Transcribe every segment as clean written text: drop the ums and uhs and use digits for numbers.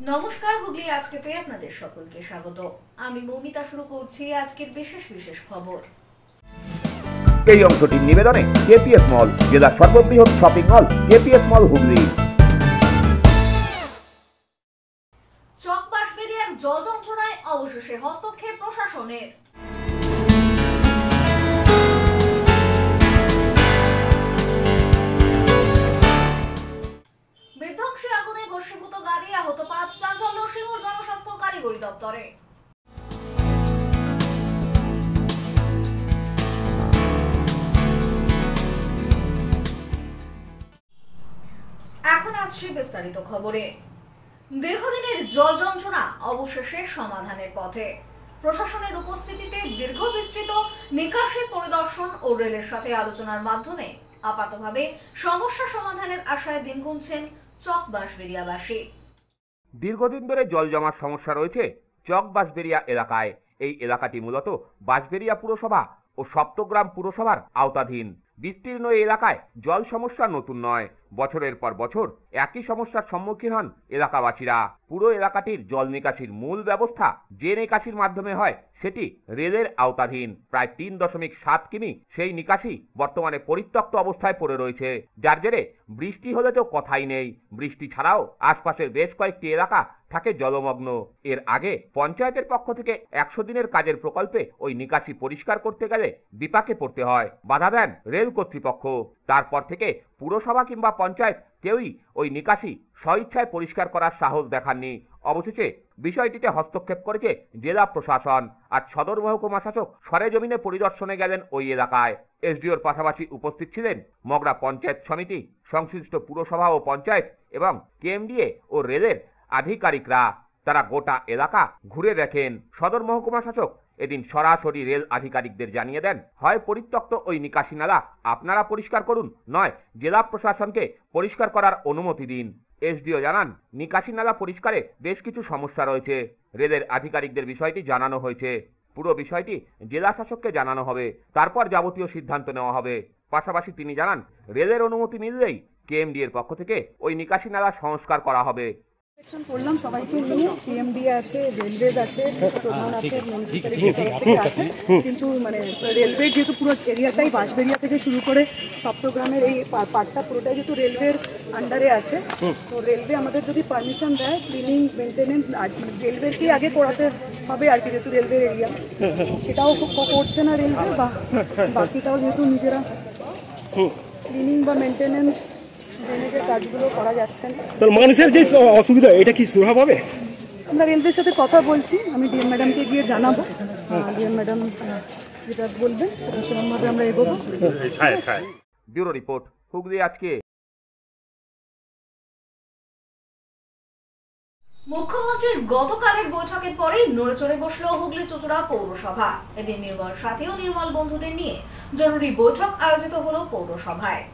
নমস্কার, হুগলি আজকেতে আপনাদের সকলকে স্বাগত। আমি মৌমিতা শুরু করছি আজকের বিশেষ খবর। এই অংশটির নিবেদনে কেপিএস মল, জেলার সর্ববৃহৎ শপিং মল কেপিএস মল হুগলি। চকবাঁশবেড়িয়ার জল যন্ত্রণায় অবশেষে হস্তক্ষেপ প্রশাসনের। বিধ্বংসী আগুনে ভস্মীভূত গাড়ি, আহত 5, চাঞ্চল্য সিঙ্গুর জনস্বাস্থ্য কারিগরি দপ্তরে। এখন আসছে বিস্তারিত খবরে। দীর্ঘদিনের জল যন্ত্রণা অবশেষে সমাধানের পথে। প্রশাসনের উপস্থিতিতে দীর্ঘ বিস্তৃত নিকাশি পরিদর্শন ও রেলের সাথে আলোচনার মাধ্যমে আপাতভাবে সমস্যা সমাধানের আশায় দিন গুনছেন চকবাঁশবেড়িয়াবাসী। দীর্ঘদিন ধরে জল জমার সমস্যা রয়েছে চকবাঁশবেড়িয়া এলাকায়। এই এলাকাটি মূলত বাঁশবেড়িয়া পুরসভা ও সপ্তগ্রাম পুরসভার আওতাধীন। বিস্তীর্ণ এই এলাকায় জল সমস্যা নতুন নয়, বছরের পর বছর একই সমস্যার সম্মুখীন হন এলাকাবাসীরা। পুরো এলাকাটির জল নিকাশির মূল ব্যবস্থা যে নিকাশির মাধ্যমে হয় সেটি রেলের আওতাধীন। প্রায় 3.7 কিমি সেই নিকাশি বর্তমানে পরিত্যক্ত অবস্থায় পড়ে রয়েছে, যার জেরে বৃষ্টি হলে তো কথাই নেই। বৃষ্টি ছাড়াও আশপাশের বেশ কয়েকটি এলাকা থাকে জলমগ্ন। এর আগে পঞ্চায়েতের পক্ষ থেকে 100 দিনের কাজের প্রকল্পে ওই নিকাশি পরিষ্কার করতে গেলে বিপাকে পড়তে হয়, বাধা দেন রেল কর্তৃপক্ষ। তারপর থেকে পুরসভা কিংবা পঞ্চায়েত কেউই ওই নিকাশি স্বইচ্ছায় পরিষ্কার করার সাহস দেখাননি। অবশেষে বিষয়টিতে হস্তক্ষেপ করেছে জেলা প্রশাসন। আজ সদর মহকুমা শাসক সরেজমিনে পরিদর্শনে গেলেন ওই এলাকায়। এসডিওর পাশাপাশি উপস্থিত ছিলেন মগরা পঞ্চায়েত সমিতি, সংশ্লিষ্ট পুরসভা ও পঞ্চায়েত এবং কেএমডিএ ও রেলের আধিকারিকরা। তারা গোটা এলাকা ঘুরে দেখেন। সদর মহকুমা শাসক এদিন সরাসরি রেল আধিকারিকদের জানিয়ে দেন, হয় পরিত্যক্ত ওই নিকাশি নালা আপনারা পরিষ্কার করুন, নয় জেলা প্রশাসনকে পরিষ্কার করার অনুমতি দিন। এসডিও জানান, নিকাশি নালা পরিষ্কারে বেশ কিছু সমস্যা রয়েছে। রেলের আধিকারিকদের বিষয়টি জানানো হয়েছে। পুরো বিষয়টি জেলা শাসককে জানানো হবে, তারপর যাবতীয় সিদ্ধান্ত নেওয়া হবে। পাশাপাশি তিনি জানান, রেলের অনুমতি মিললেই কেএমডি এর পক্ষ থেকে ওই নিকাশি নালা সংস্কার করা হবে। করলাম সবাইকে নিয়ে, কেএমডি আছে, রেলওয়েজ আছে, প্রধান আছে, মিউনিসিপ্যালিটির তরফ থেকে আছে। কিন্তু মানে রেলওয়ে যেহেতু পুরো এরিয়াটাই বাঁশবেড়িয়া থেকে শুরু করে সপ্তগ্রামের এই পার্টটা পুরোটাই যেহেতু রেলওয়ের আন্ডারে আছে, তো রেলওয়ে আমাদের যদি পারমিশন দেয় ক্লিনিং মেনটেনেন্স রেলওয়েকেই আগে করাতে হবে আর কি, যেহেতু রেলওয়ের এরিয়া সেটাও করছে না রেলওয়ে, বা বাকিটাও যেহেতু নিজেরা ক্লিনিং বা মেনটেনেন্স ড্রেনেজের কাজগুলো করা যাচ্ছে না। মানুষের যে অসুবিধা, এটা কি সুরাহা পাবে? আমরা রেলওয়ের সাথে কথা বলছি, আমি ডিএম ম্যাডামকে গিয়ে জানাবো। ডিএম ম্যাডাম যেটা বলবেন সেটা সেরকমভাবে আমরা এগোবো। ব্যুরো রিপোর্ট, হুগলি আজকে। মুখ্যমন্ত্রীর গতকালের বৈঠকের পরেই নড়েচড়ে বসল হুগলি চুঁচুড়া পৌরসভা। এদিন নির্মল সাথী ও নির্মল বন্ধুদের নিয়ে জরুরি বৈঠক আয়োজিত হলো পৌরসভায়।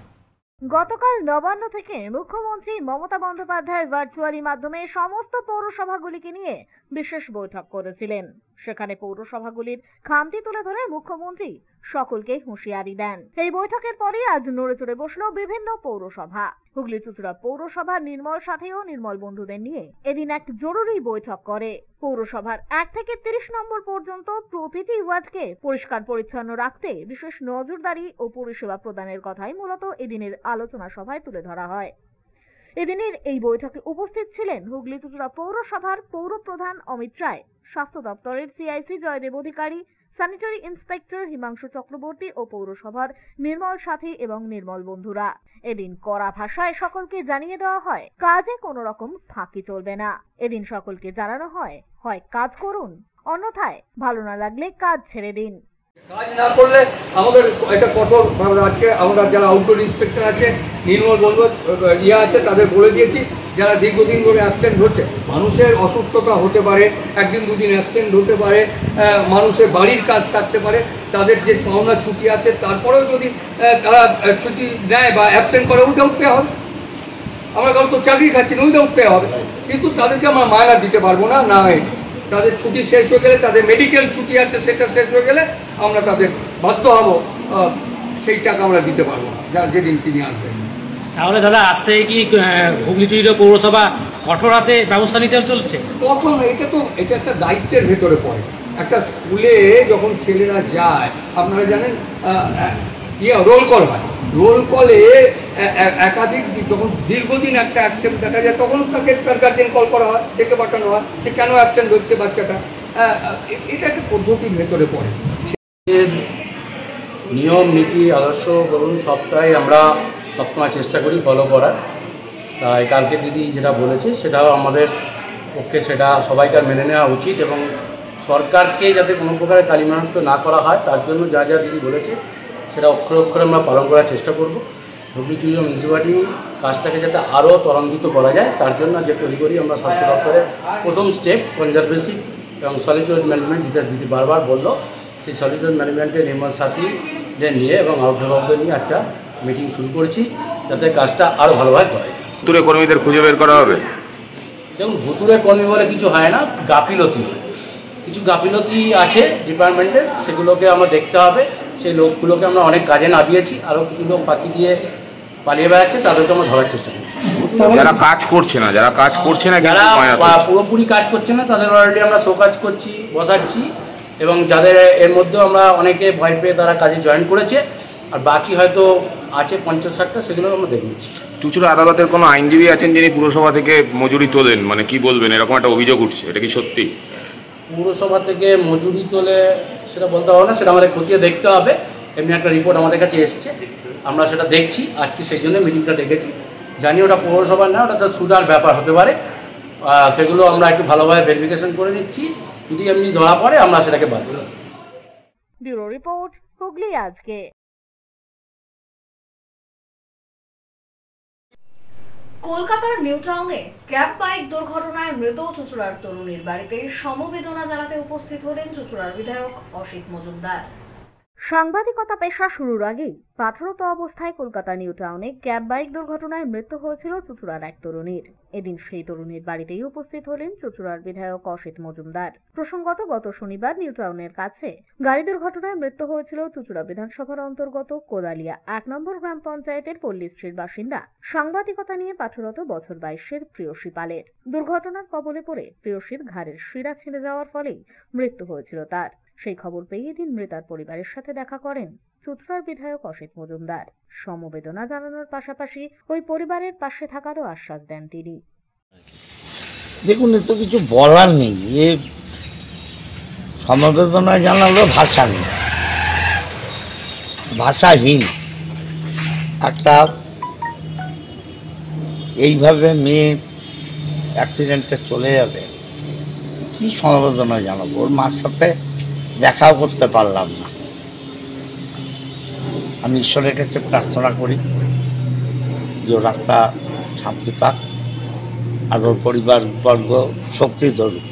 গতকাল নবান্ন থেকে মুখ্যমন্ত্রী মমতা বন্দ্যোপাধ্যায় ভার্চুয়ালি মাধ্যমে সমস্ত পৌরসভাগুলিকে নিয়ে বিশেষ বৈঠক করেছিলেন। সেখানে পৌরসভাগুলির খামতি তুলে ধরে মুখ্যমন্ত্রী সকলকে হুঁশিয়ারি দেন। এই বৈঠকের পরে আজ নড়েচড়ে বসল বিভিন্ন পৌরসভা। হুগলি চুঁচুড়া পৌরসভার নির্মল সাথী ও নির্মল বন্ধুদের নিয়ে এদিন এক জরুরি বৈঠক করে। পৌরসভার 1 থেকে 30 নম্বর পর্যন্ত প্রতিটি ওয়ার্ডকে পরিষ্কার পরিচ্ছন্ন রাখতে বিশেষ নজরদারি ও পরিষেবা প্রদানের কথাই মূলত এদিনের আলোচনা সভায় তুলে ধরা হয়। এদিনের এই বৈঠকে উপস্থিত ছিলেন হুগলি চুঁচুড়া পৌরসভার পৌরপ্রধান অমিত রায়, স্বাস্থ্য দপ্তরের সিআইসি জয়দেব অধিকারী, স্যানিটারি ইন্সপেক্টর হিমাংশু চক্রবর্তী ও পৌরসভার নির্মল সাথী এবং নির্মল বন্ধুরা। এদিন কড়া ভাষায় সকলকে জানিয়ে দেওয়া হয়, কাজে কোনো রকম ফাঁকি চলবে না। এদিন সকলকে জানানো হয়, হয় কাজ করুন, অন্যথায় ভালো না লাগলে কাজ ছেড়ে দিন। কাজ না করলে আমাদের একটা কঠোর, আজকে আমরা যারা আউটডোর ইন্সপেক্টর আছে, নির্মল বন্ধু আছে, তাদের বলে দিয়েছি যারা দীর্ঘদিন ধরে অ্যাবসেন্ট হচ্ছে। মানুষের অসুস্থতা হতে পারে, 1 দিন 2 দিন অ্যাবসেন্ট হতে পারে, মানুষের বাড়ির কাজ থাকতে পারে, তাদের যে পাওনা ছুটি আছে তারপরেও যদি তারা ছুটি নেয় বা অ্যাবসেন্ট করে, উইদাউট পে হবে। আমরা কারো তো চাকরি খাচ্ছি না, উইদাউট পে হবে, কিন্তু তাদেরকে আমরা মায়না দিতে পারবো না। না তাদের ছুটি শেষ হয়ে গেলে, তাদের মেডিকেল ছুটি আছে সেটা শেষ হয়ে গেলে আমরা তাদের বাধ্য হব সেই টাকা আমরা দিতে পারবো না যেদিন তিনি আসবেন। তাহলে দাদা আজ থেকে কি হুগলি চুরির পৌরসভা কঠোর হাতে ব্যবস্থা নিতে চলছে? কখন এটা একটা দায়িত্বের ভেতরে পড়ে। একটা স্কুলে যখন ছেলেরা যায়, আপনারা জানেন রোল কল হয়, রোল কলে একাধিক যখন দীর্ঘদিন একটা অ্যাবসেন্ট দেখা যায় তখন তাকে তার গার্জেন কল করা হয়, ডেকে পাঠানো হয় যে কেন অ্যাবসেন্ট হচ্ছে বাচ্চাটা। এটা একটা পদ্ধতির ভেতরে পড়ে। নিয়ম নীতি আদর্শ বলুন সবটাই আমরা সবসময় চেষ্টা করি ফলো করার। তাই কালকে দিদি যেটা বলেছে সেটাও আমাদের পক্ষে সেটা সবাইকার মেনে নেওয়া উচিত এবং সরকারকে যাতে কোনো প্রকারের কালিমালিপ্ত না করা হয় তার জন্য যা যা দিদি বলেছে সেটা অক্ষরে অক্ষরে আমরা পালন করার চেষ্টা করব। হুগলি চুরিয়া মিউনিসিপ্যালিটি কাজটাকে যাতে আরও ত্বরান্বিত করা যায় তার জন্য যে তৈরি করি আমরা স্বাস্থ্য দপ্তরের প্রথম স্টেপ কনজারভেশন এবং সলিড ম্যানেজমেন্ট, যেটা দিদি বারবার বললো, সেই সলিড ম্যানেজমেন্টের নির্মল সাথীদের নিয়ে এবং অভিভাবকদের নিয়ে একটা মিটিং শুরু করেছি যাতে কাজটা আরও ভালোভাবে করা যায়। ভুতুড়ে কর্মীদের খুঁজে বের করা হবে। যেমন ভুতুড়ে কর্মী বলে কিছু হয় না, গাফিলতি হয়, কিছু গাফিলতি আছে ডিপার্টমেন্টের, সেগুলোকে আমরা দেখতে হবে। সেই লোকগুলোকে আমরা অনেক কাজে নামিয়েছি, আরও কিছু লোক ফাঁকি দিয়ে পালিয়ে বেড়াচ্ছে, তাদেরকে আমরা ধরার চেষ্টা করছি। যারা কাজ করছে না যারা পুরোপুরি কাজ করছে না তাদের অলরেডি আমরা শো কাজ করছি, বসাচ্ছি, এবং যাদের এর মধ্যেও আমরা অনেকে ভয় পেয়ে তারা কাজে জয়েন করেছে, আর বাকি হয়তো আছে 50-60টা, সেগুলো আমরা দেখে নিচ্ছি। চুঁচুড়া আদালতের কোনো আইনজীবী আছেন যিনি পুরসভা থেকে মজুরি তোলেন, মানে কি বলবেন, এরকম একটা অভিযোগ উঠছে, এটা কি সত্যি? পুরসভা থেকে মজুরি তোলে সেটা বলতে হবে না, সেটা আমাদের খতিয়ে দেখতে হবে। এমনি একটা রিপোর্ট আমাদের কাছে এসছে, আমরা সেটা দেখছি। আজকে সেই জন্য মিটিংটা ডেকেছি। জানি ওটা পৌরসভার না, ওটা তো ছুটার ব্যাপার হতে পারে, সেগুলো আমরা একটু ভালোভাবে ভেরিফিকেশন করে নিচ্ছি। যদি এমনি ধরা পড়ে আমরা সেটাকে বাদ দেব। ব্যুরো রিপোর্ট, হুগলি আজকে। কলকাতার নিউ টাউনে ক্যাব বাইক দুর্ঘটনায় মৃত চুঁচুড়ার তরুণীর বাড়িতে সমবেদনা জানাতে উপস্থিত হলেন চুঁচুড়ার বিধায়ক অসিত মজুমদার। সাংবাদিকতা পেশা শুরুর আগেই পাথরত অবস্থায় কলকাতা নিউ টাউনে ক্যাব বাইক দুর্ঘটনায় মৃত্যু হয়েছিল চুঁচুড়ার এক তরুণীর। এদিন সেই তরুণীর বাড়িতেই উপস্থিত হলেন চুঁচুড়ার বিধায়ক অসিত মজুমদার। প্রসঙ্গত, গত শনিবার নিউ টাউনের কাছে গাড়ি দুর্ঘটনায় মৃত্যু হয়েছিল চুঁচুড়া বিধানসভার অন্তর্গত কোদালিয়া 1 নম্বর গ্রাম পঞ্চায়েতের পল্লীশ্রীর বাসিন্দা, সাংবাদিকতা নিয়ে পাথরত বছর 22-এর প্রিয়সী পালের। দুর্ঘটনার কবলে পড়ে প্রিয়সীর ঘাড়ের শিরা ছিঁড়ে যাওয়ার ফলেই মৃত্যু হয়েছিল তার। সেই খবর পেয়ে এদিন মৃতার পরিবারের সাথে দেখা করেন চুঁচুড়ার বিধায়ক অসিত মজুমদার। সমবেদনা জানানোর পাশাপাশি ওই পরিবারের পাশে থাকারও আশ্বাস দেন তিনি। দেখুন, এ তো কিছু বলার নেই, এ সমবেদনা জানালো ভাষা নেই, ভাষাহীন। একটা এইভাবে মেয়ে অ্যাক্সিডেন্টে চলে যাবে, কি সমবেদনা জানাবো? ওর মার সাথে দেখাও করতে পারলাম না। আমি ঈশ্বরের কাছে প্রার্থনা করি যে ওর আত্মা শান্তি পাক, আর ওর পরিবারবর্গ শক্তি ধরুক।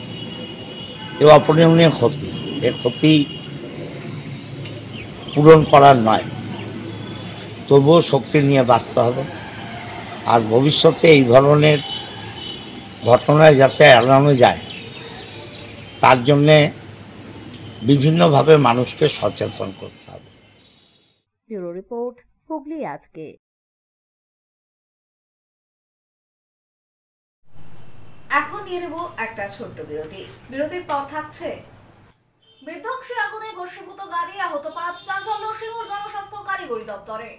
এ অপূরণীয় ক্ষতি, এ ক্ষতি পূরণ করার নয়, তবুও শক্তি নিয়ে বাঁচতে হবে। আর ভবিষ্যতে এই ধরনের ঘটনায় যাতে এড়ানো যায় তার জন্যে বিভিন্নভাবে মানুষকে সচেতন করতে হবে। ব্যুরো রিপোর্ট, হুগলি আজকে। এখন নিয়ে নেব একটা ছোট্ট বিরতি। বিরতির পর থাকছে বিধ্বংসী আগুনে ভস্মীভূত গাড়ি, আহত 5, চাঞ্চল্য সিঙ্গুর জনস্বাস্থ্য কারিগরি দপ্তরে।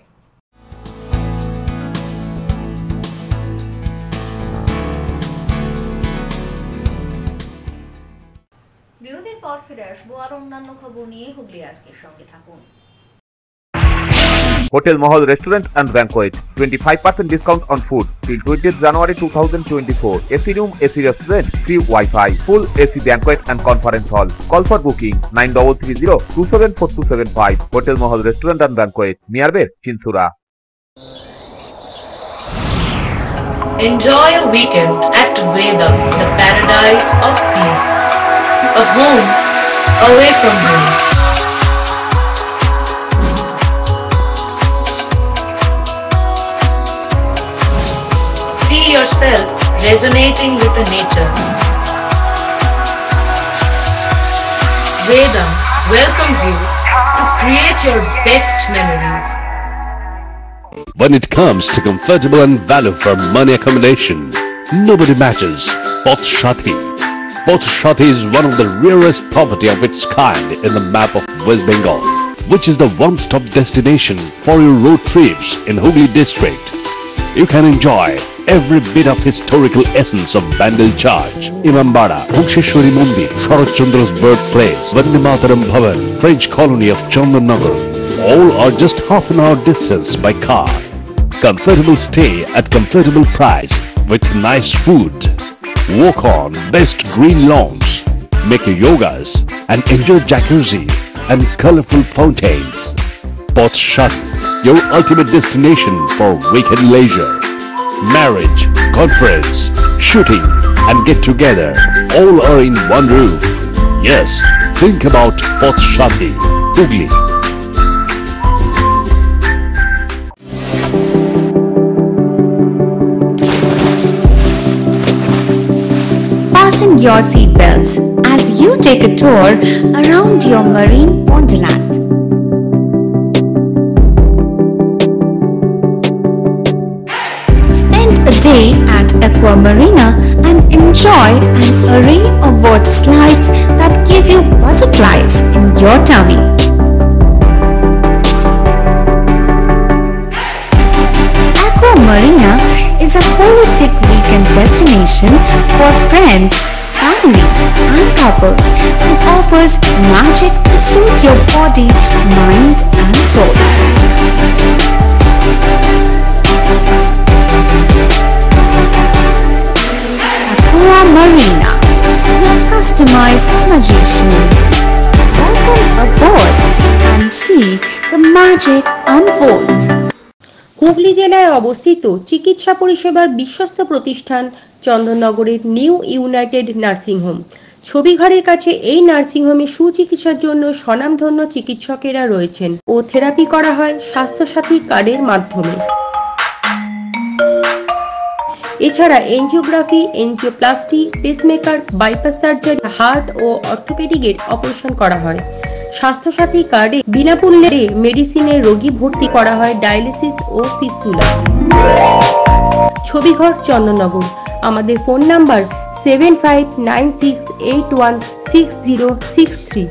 বিরতির পর ফিরে আসবো আর অন্যান্য খবর নিয়ে। হুগলি আজকের সঙ্গে থাকুন। Hotel Mahal Restaurant and Banquet, 25% discount on food till 20th January 2024. AC room, AC restaurant, free Wi-Fi, full AC banquet and conference hall. Call for booking 9330-274275. Hotel Mahal Restaurant and Banquet, nearby Chinsura. Enjoy a weekend at Vedam, the paradise of peace. A home away from home. See yourself resonating with the nature. Vedam welcomes you to create your best memories. When it comes to comfortable and value for money accommodation, nobody matches Pothshati. Pothshati is one of the rarest property of its kind in the map of West Bengal, which is the one-stop destination for your road trips in Hooghly district. You can enjoy every bit of historical essence of Bandel Church, Imambara, Bhuksheshwari Mandir, Sharat Chandra's birthplace, Vande Mataram Bhavan, French colony of Chandannagar. All are just half an hour distance by car. Comfortable stay at comfortable price with nice food. Walk on best green lawns, make your yogas and enjoy jacuzzi and colorful fountains. Pothshati, your ultimate destination for weekend leisure. Marriage, conference, shooting and get together all are in one roof. Yes, think about Pothshati, Hooghly. Fasten your seatbelts as you take a tour around your marine wonderland. Spend a day at Aqua Marina and enjoy an array of water slides that give you butterflies in your tummy. Aqua Marina is a holistic weekend destination for friends, family and couples who offers magic to soothe your body, mind and soul. Aqua Marina, your customized magician. Welcome aboard and see the magic unfold. Hooghly জেলায় অবস্থিত চিকিৎসা পরিষেবার বিশ্বস্ত প্রতিষ্ঠান চন্দননগরের new United nursing home. ছবিঘরের কাছে এই nursing হোমে সুচিকিৎসার জন্য স্বনামধন্য চিকিৎসকেরা রয়েছেন ও থেরাপি করা হয় স্বাস্থ্যসাথী কার্ডের মাধ্যমে। এছাড়া angiography, angioplasty, pacemaker, bypass surgery, heart ও অর্থোপেডিকের অপারেশন করা হয়। স্বাস্থ্যসাথী কার্ডে বিনামূল্যে মেডিসিনের রোগী ভর্তি করা হয় ডায়ালিসিস ও ফিস্টুলা। ছবিঘর চন্দননগর। আমাদের ফোন নাম্বার 7596816063।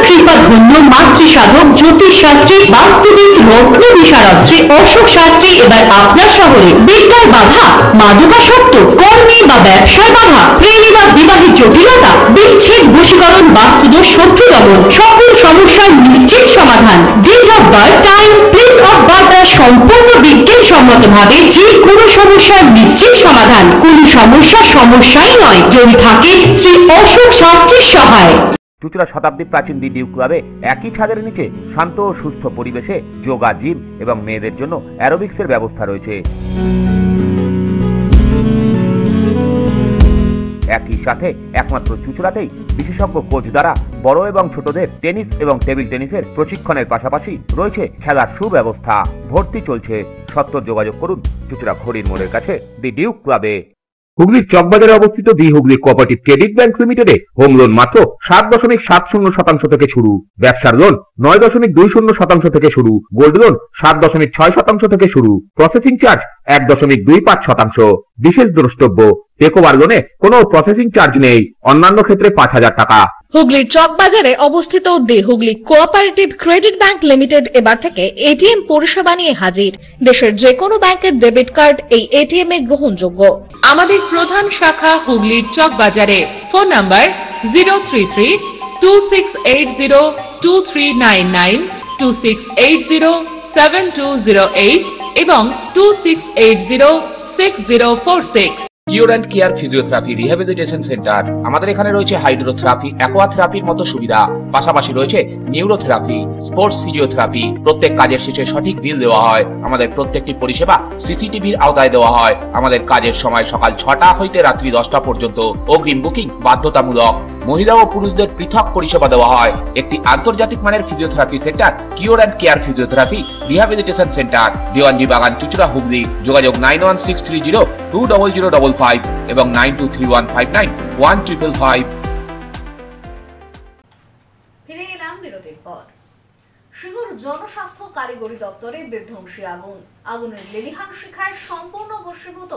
কৃপাধন্য মাতৃসাধক জ্যোতিষশাস্ত্রী, বাস্তুবিদ, রত্ন বিশারদ শ্রী অশোক শাস্ত্রী এবার আপনার শহরে। বিদ্যায় বাধা, মাদকাসক্ত, কর্মে বা ব্যবসায় বাধা, প্রেমে বা বিবাহের জটিলতা, বিচ্ছেদ, বশীকরণ, বাস্তুদোষ, শত্রু দমন, সকল সমস্যার নিশ্চিত সমাধান। Date of birth, time, place of birth দ্বারা সম্পূর্ণ বিজ্ঞানসম্মত ভাবে যে কোনো সমস্যার নিশ্চিত সমাধান। কোন সমস্যাই নয় যদি থাকে শ্রী অশোক শাস্ত্রীর সহায়। চুঁচুড়া শতাব্দী প্রাচীন দি ডিউক ক্লাবে একই ছাদের নিচে শান্ত ও সুস্থ পরিবেশে যোগা, জিম এবং মেয়েদের জন্য অ্যারোবিক্সের ব্যবস্থা রয়েছে। একই সাথে একমাত্র চুঁচুড়াতেই বিশেষজ্ঞ কোচ দ্বারা বড় এবং ছোটদের টেনিস এবং টেবিল টেনিসের প্রশিক্ষণের পাশাপাশি রয়েছে খেলার সুব্যবস্থা। ভর্তি চলছে, সত্বর যোগাযোগ করুন চুঁচুড়া ঘড়ির মোড়ের কাছে দি ডিউক ক্লাবে। হুগলির চকবাজারে অবস্থিত the Hooghly cooperative credit bank লিমিটেডে হোম লোন মাত্র 7.70% থেকে শুরু, ব্যবসার লোন 9.20% থেকে শুরু, গোল্ড লোন 7.6% থেকে শুরু, প্রসেসিং চার্জ 1.25%। বিশেষ দ্রষ্টব্য, টেকওভার লোনে কোনো প্রসেসিং চার্জ নেই, অন্যান্য ক্ষেত্রে 5,000 টাকা। হুগলির চকবাজারে অবস্থিত the Hooghly cooperative credit bank limited এবার থেকে এটিএম পরিষেবা নিয়ে হাজির। দেশের যে কোনো ব্যাংকের ডেবিট কার্ড এই এটিএম এ গ্রহণযোগ্য। আমাদের প্রধান শাখা হুগলির চকবাজারে। ফোন নাম্বার 033-2680-2399, 2680-7208 এবং 2680-6046। Cure and care physiotherapy rehabilitation centre. আমাদের এখানে রয়েছে হাইড্রোথেরাপি, অ্যাকোয়াথেরাপির মতো সুবিধা, পাশাপাশি রয়েছে নিউরোথেরাপি, স্পোর্টস ফিজিওথেরাপি। প্রত্যেক কাজের শেষে সঠিক বিল দেওয়া হয়। আমাদের প্রত্যেকটি পরিষেবা সিসিটিভির আওতায় দেওয়া হয়। আমাদের কাজের সময় সকাল 6টা হইতে রাত্রি 10টা পর্যন্ত। অগ্রিম বুকিং বাধ্যতামূলক। মহিলা ও পুরুষদের পৃথক পরিষেবা দেওয়া হয়। একটি আন্তর্জাতিক মানের physiotherapy centre cure and care physiotherapy rehabilitation centre, Dewanji বাগান, চুঁচুড়া, হুগলি। যোগাযোগ 9163020055 এবং 9231591555। ফিরে এলাম বিরতির পর। সিঙ্গুর জনস্বাস্থ্য কারিগরি দপ্তরে বিধ্বংসী আগুন। আগুনের লেলিহান শিখায় সম্পূর্ণ ভস্মীভূত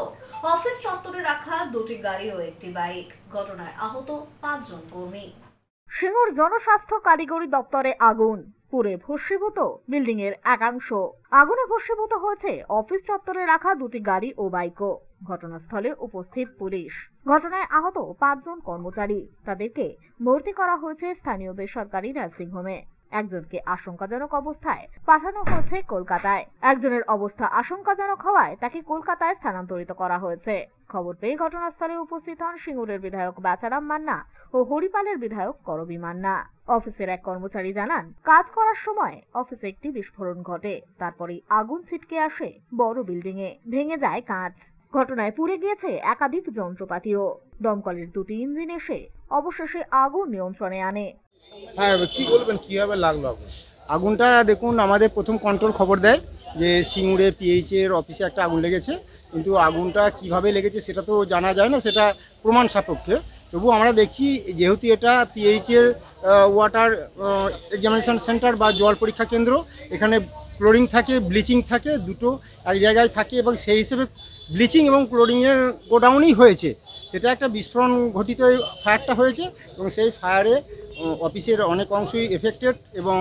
অফিস চত্বরে রাখা দুটি গাড়ি ও একটি বাইক। ঘটনায় আহত 5 জন কর্মী। সিঙ্গুর জনস্বাস্থ্য কারিগরি দপ্তরে আগুন, পুড়ে ভস্মীভূত বিল্ডিং এর একাংশ। আগুনে ভস্মীভূত হয়েছে অফিস চত্বরে রাখা দুটি গাড়ি ও বাইকও। ঘটনাস্থলে উপস্থিত পুলিশ। ঘটনায় আহত 5 জন কর্মচারী, তাদেরকে ভর্তি করা হয়েছে স্থানীয় বেসরকারি নার্সিংহোমে। একজনকে আশঙ্কাজনক অবস্থায় পাঠানো হয়েছে কলকাতায়। একজনের অবস্থা আশঙ্কাজনক হওয়ায় তাকে কলকাতায় স্থানান্তরিত করা হয়েছে। খবর পেয়ে ঘটনাস্থলে উপস্থিত হন সিঙ্গুরের বিধায়ক বাচারাম মান্না ও হরিপালের বিধায়ক করবী মান্না। অফিসের এক কর্মচারী জানান, কাজ করার সময় অফিসে একটি বিস্ফোরণ ঘটে, তারপরেই আগুন ছিটকে আসে বড় বিল্ডিং এ, ভেঙে যায় কাঁচ। ঘটনায় পুড়ে গিয়েছে একাধিক যন্ত্রপাতিও। দমকলের 2টি ইঞ্জিন এসে অবশেষে আগুন নিয়ন্ত্রণে আনে। হ্যাঁ, কি বলবেন, কিভাবে লাগলো আগুনটা? দেখুন, আমাদের প্রথম কন্ট্রোল খবর দেয় যে সিঙ্গুরে পিএইচ এর অফিসে একটা আগুন লেগেছে, কিন্তু আগুনটা কিভাবে লেগেছে সেটা তো জানা যায় না, সেটা প্রমাণ সাপেক্ষে। তবু আমরা দেখছি যেহেতু এটা পিএইচ এর ওয়াটার এক্সামিনেশন সেন্টার বা জল পরীক্ষা কেন্দ্র, এখানে ক্লোরিন থাকে, ব্লিচিং থাকে, দুটো এক জায়গায় থাকে, এবং সেই হিসেবে ব্লিচিং এবং ক্লোরিনের গোডাউনই হয়েছে। সেটা একটা বিস্ফোরণ ঘটিত ফায়ারটা হয়েছে, এবং সেই ফায়ারে অফিসের অনেক অংশই এফেক্টেড, এবং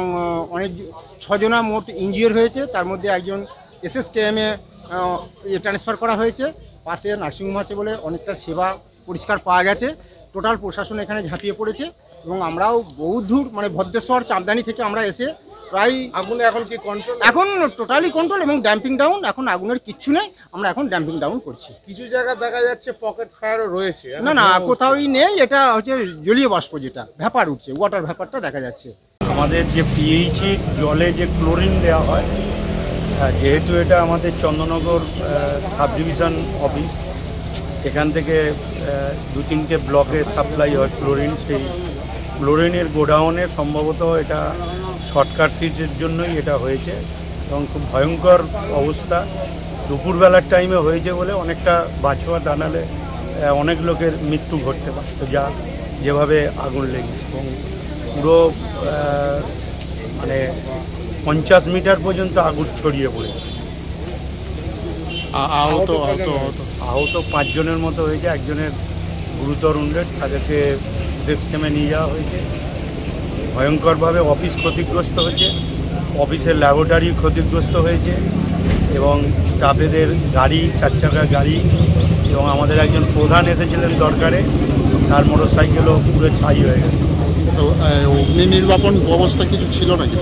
অনেক 6 জনা মোট ইনজিওর হয়েছে। তার মধ্যে একজন SSKM-এ ট্রান্সফার করা হয়েছে। পাশে নার্সিংহোম আছে বলে অনেকটা সেবা পরিষ্কার পাওয়া গেছে। টোটাল প্রশাসন এখানে ঝাঁপিয়ে পড়েছে, এবং আমরাও বহু দূর মানে ভদ্রেশ্বর চাঁদদানি থেকে আমরা এসে প্রায় আগুন এখন কি কন্ট্রোল? এখন টোটালি কন্ট্রোল এবং ড্যাম্পিং ডাউন। এখন আগুনের কিচ্ছু নেই, আমরা এখন ড্যাম্পিং ডাউন করছি। কিছু জায়গায় দেখা যাচ্ছে পকেট ফায়ারও রয়েছে। না না, কোথাওই নেই। এটা হচ্ছে জলীয় বাষ্প, যেটা ভ্যাপার উঠছে, ওয়াটার ভ্যাপারটা দেখা যাচ্ছে। আমাদের যে পিএইচ জলে যে ক্লোরিন দেওয়া হয়, যেহেতু এটা আমাদের চন্দননগর সাব ডিভিশন অফিস, এখান থেকে 2-3টে ব্লকে সাপ্লাই হয় ক্লোরিন। সেই ক্লোরিনের গোডাউনে সম্ভবত এটা শর্ট সার্কিটের জন্যই এটা হয়েছে, এবং খুব ভয়ঙ্কর অবস্থা। দুপুরবেলার টাইমে হয়েছে বলে অনেকটা বাঁচোয়া দাঁড়ালে অনেক লোকের মৃত্যু ঘটতে পারত, যেভাবে আগুন লেগেছে। এবং পুরো মানে 50 মিটার পর্যন্ত আগুন ছড়িয়ে পড়েছে। আহত 5 জনের মতো হয়েছে, একজনের গুরুতর উন্ডেড, তাদেরকে SSKM-এ নিয়ে যাওয়া হয়েছে। ভয়ঙ্করভাবে অফিস ক্ষতিগ্রস্ত হয়েছে, অফিসের ল্যাবরেটরি ক্ষতিগ্রস্ত হয়েছে, এবং স্টাফেদের গাড়ি, 4 চাকার গাড়ি, এবং আমাদের একজন প্রধান এসেছিলেন দরকারে, তার মোটরসাইকেলও পুরো ছাই হয়ে গেছে। তো অগ্নি নির্বাপন ব্যবস্থা কিছু ছিল নাকি?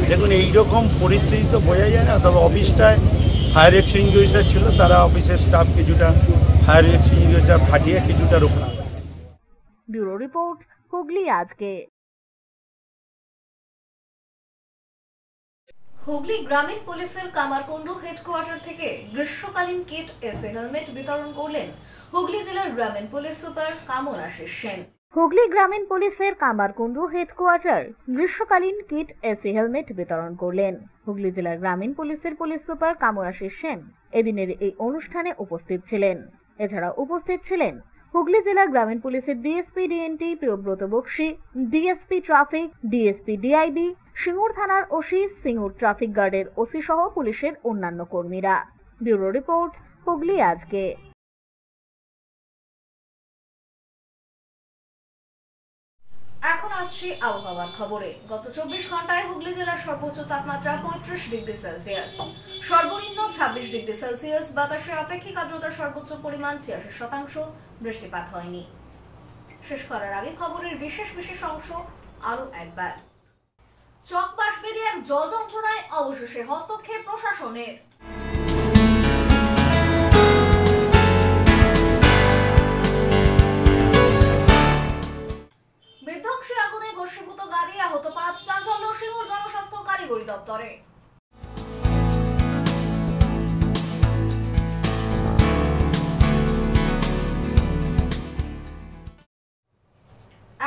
দেখুন, এইরকম পরিস্থিতি তো বোঝা যায় না, তবে অফিসটায় ফায়ার এক্সটিংগুইশার ছিল, তারা অফিসের স্টাফ কিছুটা ফায়ার এক্সটিংগুইশার ফাটিয়ে কিছুটা রক্ষা। ব্যুরো রিপোর্ট, হুগলি আজকে। হুগলি গ্রামীণ পুলিশের কামারকুণ্ডু হেডকোয়ার্টার থেকে গ্রীষ্মকালীন কিট এসি হেলমেট বিতরণ করলেন হুগলি জেলার গ্রামীণ পুলিশ সুপার কামর আশিস সেন। হুগলি গ্রামীণ পুলিশের কামারকুণ্ডু হেডকোয়ার্টার গ্রীষ্মকালীন কিট এসি হেলমেট বিতরণ করলেন হুগলি জেলার গ্রামীণ পুলিশের পুলিশ সুপার কামর আশিস সেন। এদিনের এই অনুষ্ঠানে উপস্থিত ছিলেন। এছাড়া উপস্থিত ছিলেন হুগলি জেলা গ্রামীণ পুলিশের DSP DNT Priyabrata Bakshi, DSP traffic, DSP DIB, Singur থানার ওসি, সিঙ্গুর ট্রাফিক গার্ডের ওসি সহ পুলিশের অন্যান্য কর্মীরা। ব্যুরো রিপোর্ট, হুগলি আজকে। এখন আসছি আবহাওয়ার খবরে। গত 24 ঘন্টায় হুগলি জেলার সর্বোচ্চ তাপমাত্রা 35 ডিগ্রি সেলসিয়াস, সর্বনিম্ন 26 ডিগ্রি সেলসিয়াস। বাতাসে আপেক্ষিক আর্দ্রতার সর্বোচ্চ পরিমাণ 86%। বৃষ্টিপাত হয়নি। শেষ করার আগে খবরের বিশেষ অংশ আরো একবার। চকবাঁশবেড়িয়ার জল যন্ত্রণায় অবশেষে হস্তক্ষেপ প্রশাসনের। বিধ্বংসী আগুনে ভস্মীভূত গাড়ি, আহত 5, চাঞ্চল্য সিঙ্গুর জনস্বাস্থ্য কারিগরি দপ্তরে।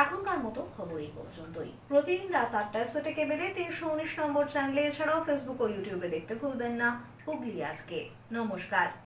এখনকার মতো খবর এই পর্যন্তই। প্রতিদিন রাত 8টায় সেটে কেবেলে 319 নম্বর চ্যানেলে, এছাড়াও ফেসবুক ও ইউটিউবে দেখতে ভুলবেন না হুগলি আজকে। নমস্কার।